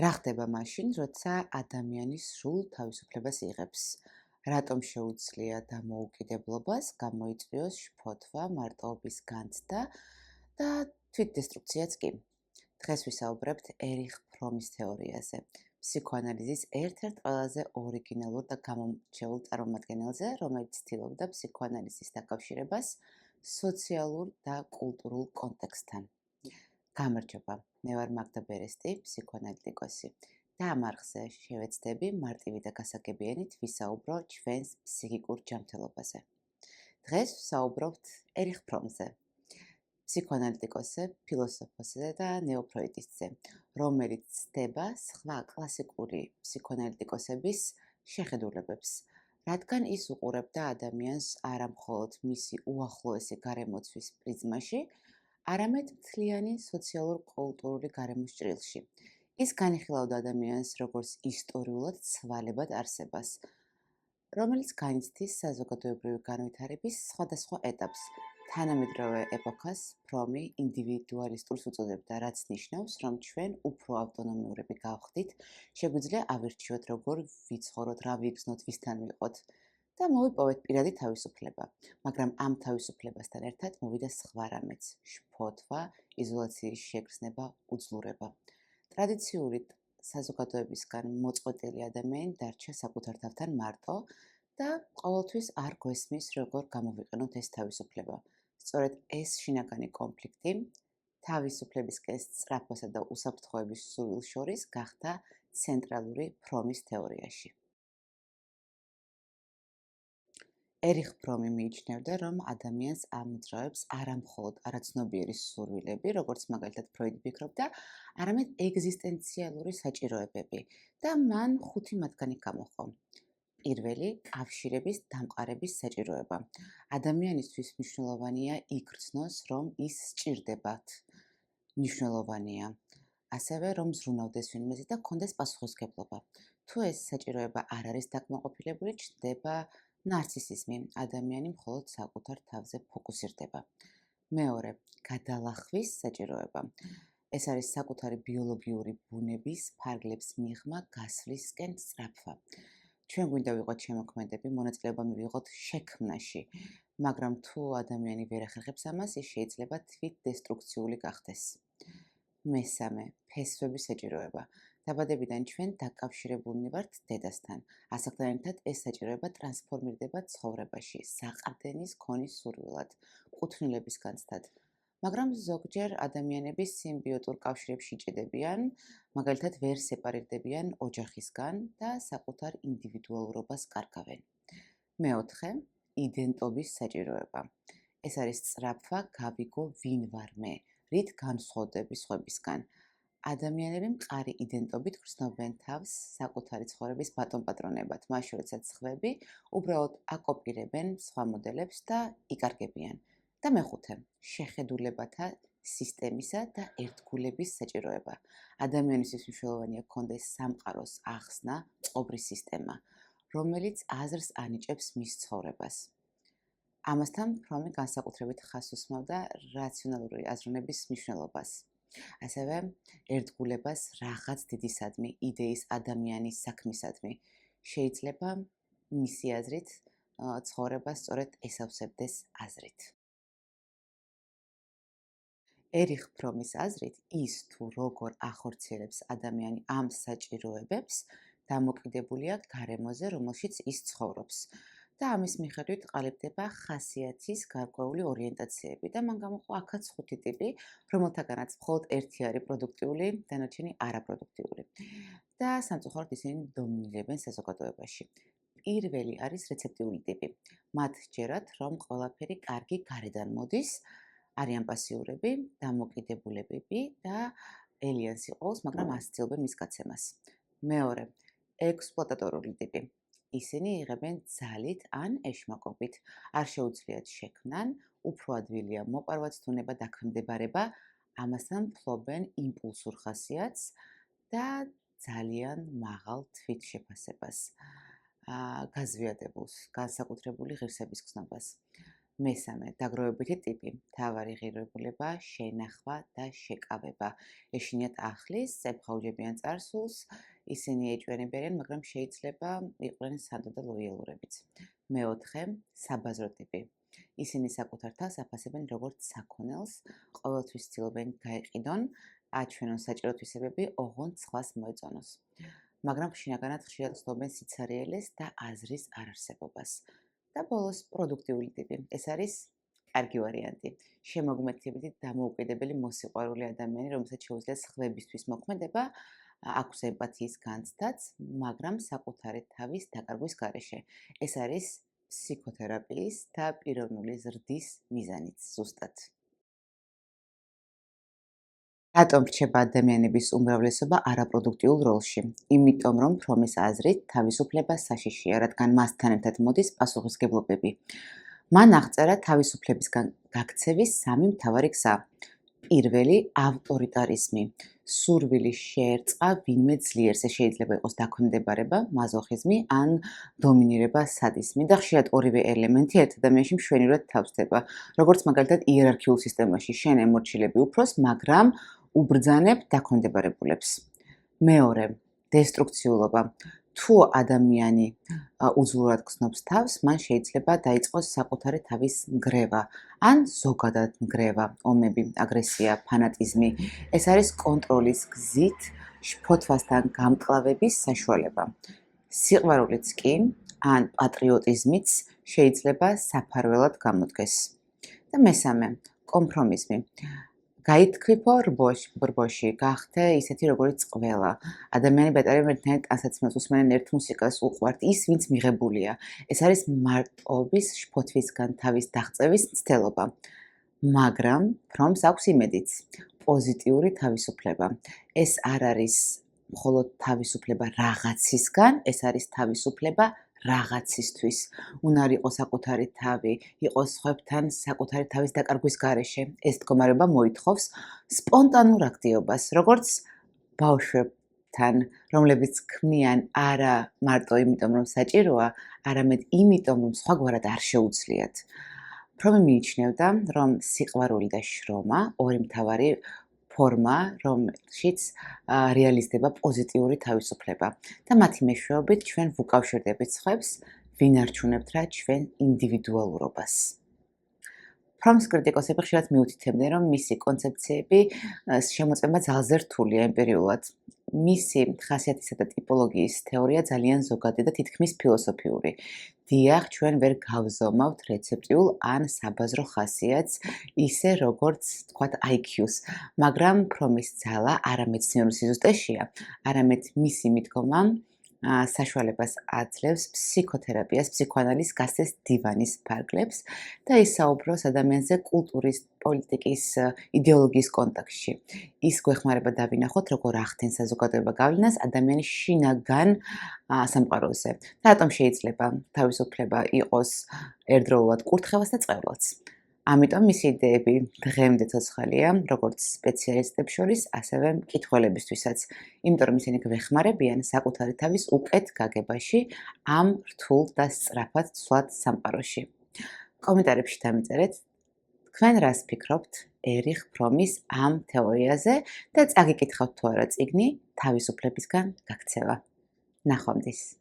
რა ხდება მაშინ, როცა ადამიანი სრულ თავისუფლებას იღებს? რატომ შეუძლია დამოუკიდებლობას გამოიწვიოს შფოთვა, მარტოობის განცდა და თვითდესტრუქციაც კი? დღეს ვისაუბრებთ ერიხ ფრომის თეორიაზე, ფსიქოანალიზის ერთ-ერთ ყველაზე ორიგინალურ და გამომრჩეულ წარმომადგენელზე, რომელიც ცდილობდა ფსიქოანალიზის დაკავშირებას სოციალურ და კულტურულ კონტექსტთან. გამარჯობა, მე ვარ მაგდა ბერესტი, ფსიქოანალიტიკოსი. და ამ არხზე შევეცდები მარტივი და გასაგებიანით ვისაუბრო ჩვენს ფსიქიკურ ჯანმრთელობაზე. დღეს ვსაუბრობთ ერიხ ფრომზე, ფსიქოანალიტიკოსზე, ფილოსოფოსზე და ნეოფროიდისტზე, რომელიც ცდება სხვა კლასიკური ფსიქოანალიტიკოსების შეხედულებებს, რადგან ის უყურებდა ადამიანს არა მხოლოდ მისი უახლოესი გარემოცვის პრიზმაში, არამედ მთლიანი სოციალურ-კულტურული გარემოს ჭრილში. ის განიხილავდა ადამიანს როგორც ისტორიულად ცვალებად არსებას, რომელიც განიცდის საზოგადოებრივი განვითარების სხვადასხვა ეტაპს. თანამედროვე ეპოქას ფრომი ინდივიდუალისტურს უწოდებდა, რაც ნიშნავს, რომ ჩვენ უფრო ავტონომიურები გავხდით, შეგვიძლია ავირჩიოთ, როგორ ვიცხოვროთ, რა ვიგრძნოთ, ვისთან ვიყოთ და მოვიპოვეთ პირადი თავისუფლება. მაგრამ ამ თავისუფლებასთან ერთად მოვიდა სხვა რამეც: შფოთვა, იზოლაციის შეგრძნება, უძლურება. ტრადიციული საზოგადოებისგან მოწყვეტილი ადამიანი დარჩა საკუთარ თავთან მარტო და ყოველთვის არ გვესმის, როგორ გამოვიყენოთ ეს თავისუფლება. სწორედ ეს შინაგანი კონფლიქტი თავისუფლებისკენ სწრაფვასა და უსაფრთხოების სურვილს შორის გახდა ცენტრალური ფრომის თეორიაში. ერიხ ფრომი მიიჩნევდა, რომ ადამიანს ამოძრავებს არა მხოლოდ არაცნობიერი სურვილები, როგორც მაგალითად ფროიდი ფიქრობდა, არამედ ეგზისტენციალური საჭიროებები და მან 5 მათგანი გამოჰყო. პირველი, კავშირების დამყარების საჭიროება. ადამიანისთვის მნიშვნელოვანია იგრძნოს, რომ ის სჭირდებათ. მნიშვნელოვანია ასევე, რომ ზრუნავდეს ვინმეზე და ჰქონდეს პასუხისმგებლობა. თუ ეს საჭიროება არ არის დაკმაყოფილებული, ჩნდება ნარცისიზმი, ადამიანი მხოლოდ საკუთარ თავზე ფოკუსირდება. მეორე, გადალახვის საჭიროება. ეს არის საკუთარი ბიოლოგიური ბუნების ფარგლებს მიღმა გასვლისკენ სწრაფვა. ჩვენ გვინდა ვიყოთ შემოქმედები, მონაწილეობა მივიღოთ შექმნაში, მაგრამ თუ ადამიანი ვერ ახერხებს ამას, ის შეიძლება თვითდესტრუქციული გახდეს. მესამე, ფესვების საჭიროება. დაბადებიდან ჩვენ დაკავშირებულნი ვართ დედასთან. ასაკთან ერთად ეს საჭიროება ტრანსფორმირდება ცხოვრებაში, საყრდენის ქონის სურვილად, კუთვნილების განცდად. მაგრამ ზოგჯერ ადამიანები სიმბიოტურ კავშირებში ჭედებიან, მაგალითად ვერ სეპარირდებიან ოჯახისგან და საკუთარ ინდივიდუალურობას კარგავენ. მეოთხე, იდენტობის საჭიროება. ეს არის სწრაფვა გავიგო ვინ ვარ მე, რით განსხვავდები სხვებისგან. ადამიანები მყარი იდენტობით გრძნობენ თავს საკუთარი ცხოვრების ბატონპატრონებად, მაშინ როდესაც სხვები უბრალოდ აკოპირებენ სხვა მოდელებს და იკარგებიან. და მეხუთე, შეხედულებათა სისტემისა და ერთგულების საჭიროება. ადამიანისთვის მნიშვნელოვანია ჰქონდეს სამყაროს ახსნა, წყობრის სისტემა, რომელიც აზრს ანიჭებს მის ცხოვრებას. ამასთან ფრომი განსაკუთრებით ხაზს უსმავდა რაციონალური აზროვნების მნიშვნელობას. ასევე ერთგულებას რაღაც დიდისადმი, იდეის ადამიანის საქმისადმი. შეიძლება მისი აზრით ცხოვრება სწორედ ესავსებდეს აზრით. ერიხ ფრომის აზრით, ის თუ როგორ ახორციელებს ადამიანი ამ საჭიროებებს, დამოკიდებულია გარემოზე, რომელშიც ის ცხოვრობს. და ამის მიხედვით ყალიბდება ხასიათის გარკვეული ორიენტაციები და მან გამოყო აქაც 5 ტიპი, რომელთაგანაც მხოლოდ ერთი არის პროდუქტიული, დანარჩენი არაპროდუქტიული. და სამწუხაროდ ისინი დომინირებენ საზოგადოებაში. პირველი არის რეცეპტიული ტიპი. მათ სჯერათ, რომ ყველაფერი კარგი გარედან მოდის, არიან პასიურები, დამოკიდებულებები და ელიანს იყოლს, მაგრამ ასწილებენ მის გაცემას. მეორე, ექსპლუატატორული ტიპი. ისინი იღებენ ძალით ან ეშმაკობით, არ შეუძლიათ შექმნან, უფრო ადვილია მოპარვაც თუნება დაქვემდებარება, ამასთან ფლობენ იმპულსურ ხასიათს და ძალიან მაღალ თვითშეფასებას, გაზვიადებულს, განსაკუთრებული ღირსების გზნობას. მესამე, დაგროვებითი ტიპი, მთავარი ღირებულება, შენახვა და შეკავება. ეშინიათ ახლის, წებხაუჯებიან წარსულს, ისინი ეჭვიანებიან, მაგრამ შეიძლება იყვნენ სანდო და ლოიალურებიც. მეოთხე, საბაზრო ტიპი. ისინი საკუთარ თავს აფასებენ როგორც საქონელს, ყოველთვის ცდილობენ გაეყიდონ, აჩვენონ საჭირო თვისებები, ოღონდ სხვას მოეწონოს. მაგრამ შინაგანად ხშირად ცდილობენ სიცარიელეს და აზრის არარსებობას. და ბოლოს პროდუქტიული ტიპი. ეს არის კარგი ვარიანტი. შემოქმედებითი დამოუკიდებელი მოსიყვარული ადამიანი, რომელსაც შეუძლია სხვებისთვის მოქმედება, აქვს ემპათიის განცდაც, მაგრამ საკუთარი თავის დაკარგვის გარეშე. ეს არის ფსიქოთერაპიის და პიროვნული ზრდის მიზანიც ზუსტად. რატომ რჩება ადამიანების უმრავლესობა არაპროდუქტიულ როლში? იმიტომ, რომ ფრომის აზრით, თავისუფლება საშიშია, რადგან მასთან ერთად მოდის პასუხისმგებლობები. მან აღწერა თავისუფლებისგან გაქცევის სამი მთავარი გზა. პირველი, ავტორიტარიზმი. სურვილი შეერწყა ვინმე ძლიერს, ეს შეიძლება იყოს დაქვემდებარება, მაზოხიზმი ან დომინირება, სადიზმი და ხშირად ორივე ელემენტი ერთ ადამიანში მშვენივრად თავსდება. როგორც მაგალითად იერარქიულ სისტემაში შენ ემორჩილები უფროს, მაგრამ უბრძანებ დაქვემდებარებულებს. მეორე, დესტრუქციულობა. თუ ადამიანი უძლურად გრძნობს თავს, მან შეიძლება დაიწყოს საკუთარი თავის ნგრევა ან ზოგადად ნგრევა, ომები, აგრესია, ფანატიზმი. ეს არის კონტროლის გზით შფოთვასთან გამკლავების საშუალება. სიყვარულიც კი ან პატრიოტიზმიც შეიძლება საფარველად გამოდგეს. და მესამე, კომპრომისი. გაითქვიფო ბრბოში, გახდე ისეთი როგორც ყველა. ადამიანები ატარებენ ერთმანეთს ტანსაცმელს, უსმენენ ერთ მუსიკას, უყვართ ის, ვინც მიღებულია. ეს არის მარტოობის, შფოთვისგან თავის დაღწევის მცდელობა. მაგრამ ფრომს აქვს იმედიც, პოზიტიური თავისუფლება. ეს არ არის მხოლოდ თავისუფლება რაღაცისგან, ეს არის თავისუფლება რაღაცისთვის. უნარ იყოს საკუთარი თავი, იყოს სხვებთან საკუთარი თავის დაკარგვის გარეშე. ეს მდგომარეობა მოითხოვს სპონტანურ აქტივობას, როგორც ბავშვებთან, რომლებიც ქმნიან არა მარტო იმიტომ, რომ საჭიროა, არამედ იმიტომ, რომ სხვაგვარად არ შეუძლიათ. ფრომი მიიჩნევდა, რომ სიყვარული და შრომა ორი მთავარი ფორმა, რომელშიც რეალიზდება პოზიტიური თავისუფლება და მათი მეშვეობით ჩვენ ვუკავშირდებით სხვებს, ვინარჩუნებთ რა ჩვენ ინდივიდუალურობას. ფრომს კრიტიკოსები ხშირად მიუთითებდნენ, რომ მისი კონცეფციები შემოწმება ძალზე რთულია ემპირიულად. მისი ხასიათისა და ტიპოლოგიის თეორია ძალიან ზოგადი და თითქმის ფილოსოფიური. დიახ, ჩვენ ვერ გავზომავთ რეცეპტიულ ან საბაზრო ხასიათს, ისე როგორც თქვათ IQ-ს, მაგრამ ფრომის ძალა არა მეცნიერული სიზუსტეშია, არამედ მისი მიდგომა საშუალებას აძლევს ფსიქოთერაპიას, ფსიქოანალიზს გასცეს დივანის ფარგლებს და ისაუბროს ადამიანზე კულტურის, პოლიტიკის, იდეოლოგიის კონტექსტში. ის გვეხმარება დავინახოთ, როგორ ახდენს საზოგადოება გავლენას ადამიანის შინაგან სამყაროზე. და რატომ შეიძლება თავისუფლება იყოს ერთდროულად კურთხევას და წყევლაც. ამიტომ მისი იდეები დღემდე ცოცხალია, როგორც სპეციალისტებს შორის, ასევე მკითხველებისთვისაც. იმიტომ რომ ისინი გვეხმარებიან საკუთარი თავის უკეთ გაგებაში ამ რთულ და სწრაფად ცვლად სამყაროში. კომენტარებში დამიწერეთ, თქვენ რას ფიქრობთ ერიხ ფრომის ამ თეორიაზე და წაგიკითხავთ თუ არა წიგნი თავისუფლებისგან გაქცევა. ნახვამდის.